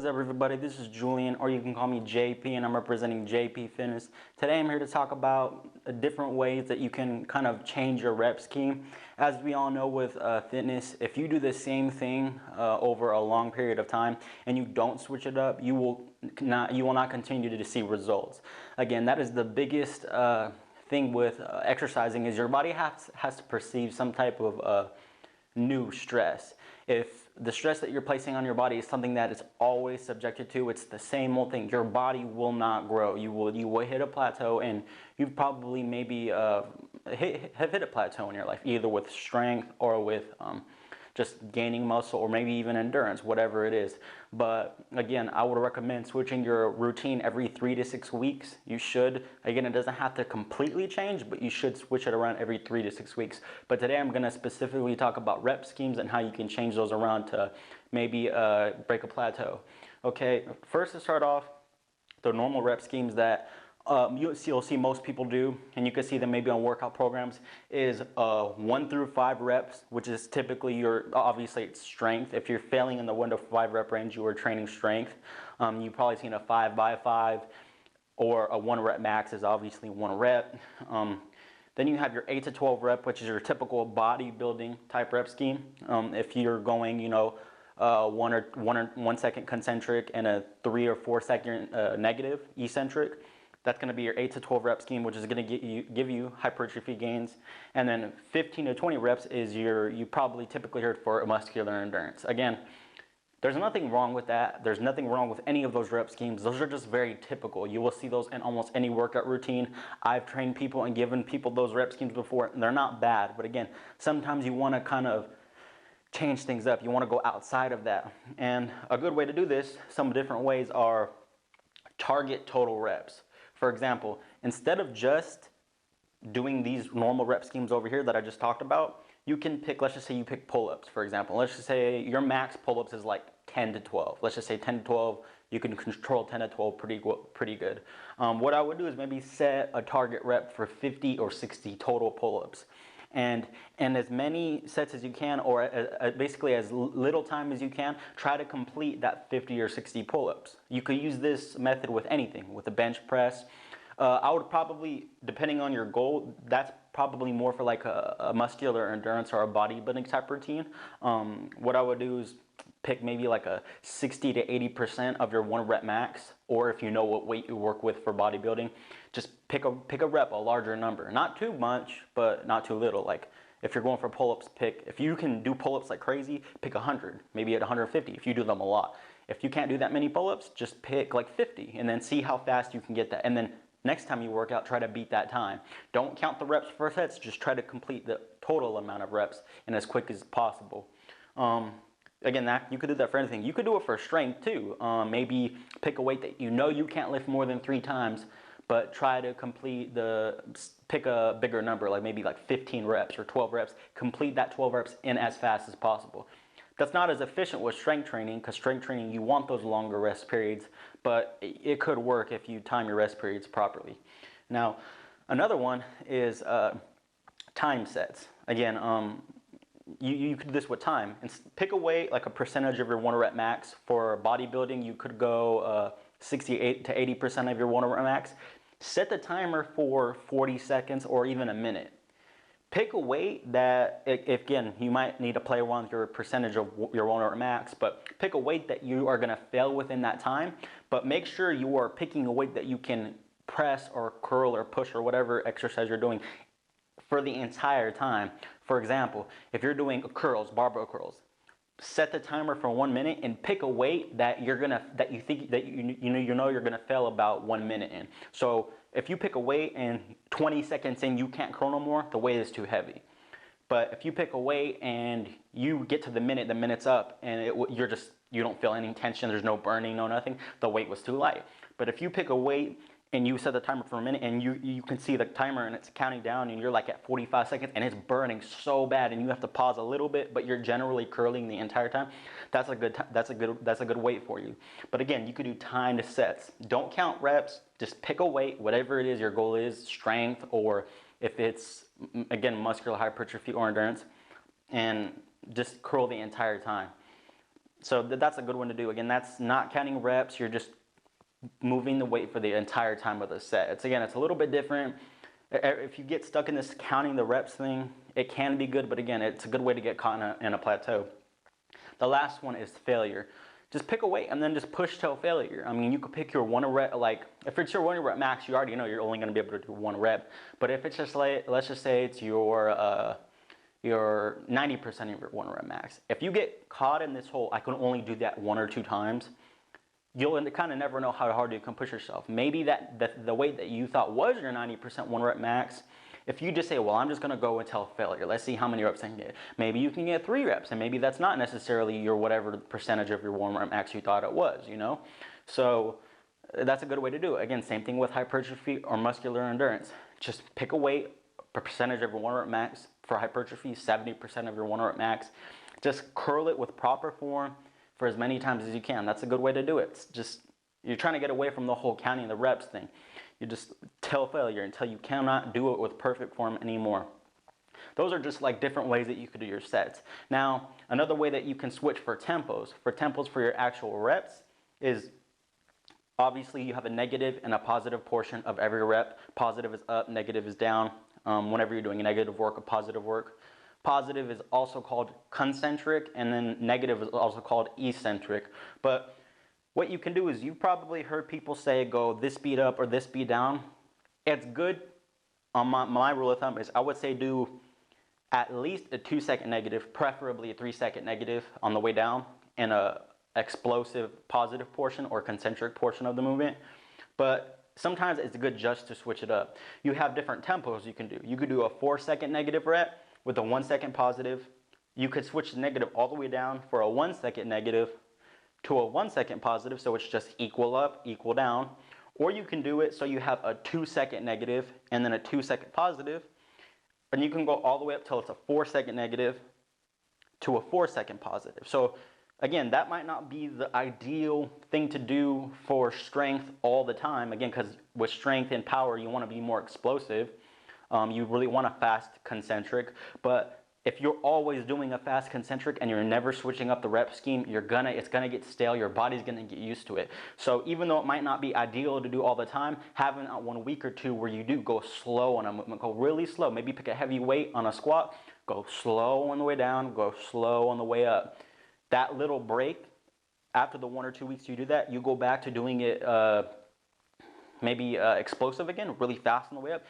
is up, everybody? This is Julian, or you can call me JP, and I'm representing JP Fitness. Today I'm here to talk about different ways that you can kind of change your rep scheme. As we all know with fitness, if you do the same thing over a long period of time and you don't switch it up, you will not continue to see results. Again, that is the biggest thing with exercising, is your body has to perceive some type of new stress. If the stress that you're placing on your body is something that is always subjected to, it's the same old thing, your body will not grow. You will hit a plateau, and you've probably maybe have hit a plateau in your life, either with strength or with just gaining muscle, or maybe even endurance, whatever it is. But again, I would recommend switching your routine every 3 to 6 weeks. You should, again, it doesn't have to completely change, but you should switch it around every 3 to 6 weeks. But today I'm going to specifically talk about rep schemes and how you can change those around to maybe break a plateau. Okay, first to start off, the normal rep schemes that you'll see most people do, and you can see them maybe on workout programs, is 1 through 5 reps, which is typically obviously it's strength. If you're failing in the 1 to 5 rep range, you are training strength. You've probably seen a 5 by 5, or a 1 rep max is obviously 1 rep. Then you have your 8 to 12 rep, which is your typical bodybuilding type rep scheme. If you're going, 1 second concentric and a 3 or 4 second negative eccentric, that's going to be your 8 to 12 rep scheme, which is going to give you hypertrophy gains. And then 15 to 20 reps is you probably typically heard for muscular endurance. Again, there's nothing wrong with that. There's nothing wrong with any of those rep schemes. Those are just very typical. You will see those in almost any workout routine. I've trained people and given people those rep schemes before, and they're not bad. But again, sometimes you want to kind of change things up. You want to go outside of that. And a good way to do this, some different ways, are target total reps. For example, instead of just doing these normal rep schemes over here that I just talked about, you can pick, let's just say you pick pull-ups, for example. Let's just say your max pull-ups is like 10 to 12. Let's just say 10 to 12, you can control 10 to 12 pretty good. What I would do is maybe set a target rep for 50 or 60 total pull-ups. And as many sets as you can, or basically as little time as you can, try to complete that 50 or 60 pull-ups. You could use this method with anything, with a bench press. I would probably, depending on your goal, that's probably more for like a muscular endurance or a bodybuilding type routine. What I would do is pick maybe like a 60 to 80% of your 1 rep max, or if you know what weight you work with for bodybuilding, just pick a rep, a larger number. Not too much, but not too little. Like if you're going for pull-ups, if you can do pull-ups like crazy, pick 100, maybe at 150 if you do them a lot. If you can't do that many pull-ups, just pick like 50 and then see how fast you can get that. And then next time you work out, try to beat that time. Don't count the reps per sets, just try to complete the total amount of reps and as quick as possible. Again, you could do that for anything. You could do it for strength too. Maybe pick a weight that you know you can't lift more than 3 times, but try to pick a bigger number, like maybe like 15 reps or 12 reps. Complete that 12 reps in as fast as possible. That's not as efficient with strength training, because strength training, you want those longer rest periods, but it could work if you time your rest periods properly. Now, another one is time sets. Again, you could do this with time, and pick a weight, like a percentage of your 1 rep max. For bodybuilding, you could go 68 to 80% of your 1 rep max. Set the timer for 40 seconds or even a minute. Pick a weight that, again, you might need to play around with your percentage of your 1 rep max, but pick a weight that you are going to fail within that time. But make sure you are picking a weight that you can press or curl or push or whatever exercise you're doing for the entire time. For example, if you're doing curls, barbell curls, set the timer for 1 minute and pick a weight that you're gonna you're gonna fail about 1 minute in. So if you pick a weight and 20 seconds in you can't curl no more, the weight is too heavy. But if you pick a weight and you get to the minute's up, and you don't feel any tension, there's no burning, no nothing, the weight was too light. But if you pick a weight and you set the timer for a minute and you can see the timer and it's counting down and you're like at 45 seconds and it's burning so bad and you have to pause a little bit, but you're generally curling the entire time, that's a good weight for you. But again, you could do timed sets. Don't count reps, just pick a weight, whatever it is your goal is, strength, or if it's, again, muscular hypertrophy or endurance, and just curl the entire time. So that's a good one to do. Again, that's not counting reps. You're just moving the weight for the entire time of the set. It's a little bit different. If you get stuck in this counting the reps thing, it can be good, but again, it's a good way to get caught in a plateau. The last one is failure. Just pick a weight and then just push till failure. I mean, you could pick your one rep, like if it's your 1 rep max, you already know you're only gonna be able to do 1 rep. But if it's just like, let's just say it's your 90% of your 1 rep max. If you get caught in this whole, I can only do that 1 or 2 times, you'll kind of never know how hard you can push yourself. Maybe the weight that you thought was your 90% 1 rep max, if you just say, well, I'm just gonna go until failure, let's see how many reps I can get. Maybe you can get 3 reps, and maybe that's not necessarily your whatever percentage of your 1 rep max you thought it was, you know? So that's a good way to do it. Again, same thing with hypertrophy or muscular endurance. Just pick a weight, a percentage of your 1 rep max. For hypertrophy, 70% of your 1 rep max. Just curl it with proper form for as many times as you can. That's a good way to do it. It's just, you're trying to get away from the whole counting the reps thing. You just tell failure until you cannot do it with perfect form anymore. Those are just like different ways that you could do your sets. Now, another way that you can switch for tempos for your actual reps is obviously you have a negative and a positive portion of every rep. Positive is up, negative is down. Whenever you're doing a negative work or positive work. Positive is also called concentric, and then negative is also called eccentric. But what you can do is, you've probably heard people say go this speed up or this speed down. It's good. My rule of thumb is I would say do at least a 2-second negative, preferably a 3-second negative on the way down, and a explosive positive portion or concentric portion of the movement. But sometimes it's good just to switch it up. You have different tempos you can do. You could do a 4-second negative rep with a 1-second positive. You could switch the negative all the way down for a 1-second negative to a 1-second positive, so it's just equal up, equal down. Or you can do it so you have a 2-second negative and then a 2-second positive, and you can go all the way up till it's a 4-second negative to a 4-second positive. So again, that might not be the ideal thing to do for strength all the time. Again, because with strength and power, you want to be more explosive. You really want a fast concentric. But if you're always doing a fast concentric and you're never switching up the rep scheme, it's gonna get stale. Your body's gonna get used to it. So even though it might not be ideal to do all the time, having 1 week or 2 where you do go slow on a movement, go really slow. Maybe pick a heavy weight on a squat, go slow on the way down, go slow on the way up. That little break, after the 1 or 2 weeks you do that, you go back to doing it maybe explosive again, really fast on the way up.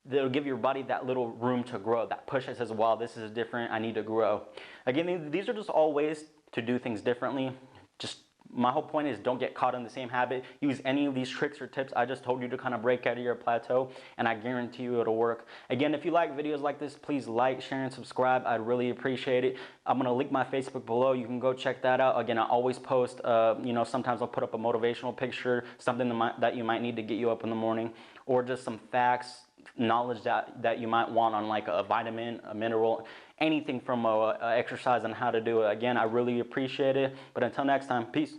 That'll give your body that little room to grow, that push that says, wow, this is different, I need to grow. Again, these are just all ways to do things differently. Just my whole point is, don't get caught in the same habit. Use any of these tricks or tips I just told you to kind of break out of your plateau, and I guarantee you it'll work. Again, if you like videos like this, please like, share, and subscribe. I'd really appreciate it. I'm going to link my Facebook below. You can go check that out. Again, I always post, sometimes I'll put up a motivational picture, something that you might need to get you up in the morning, or just some facts, knowledge that you might want on like a vitamin, a mineral, anything from a exercise and how to do it. Again, I really appreciate it. But until next time, peace.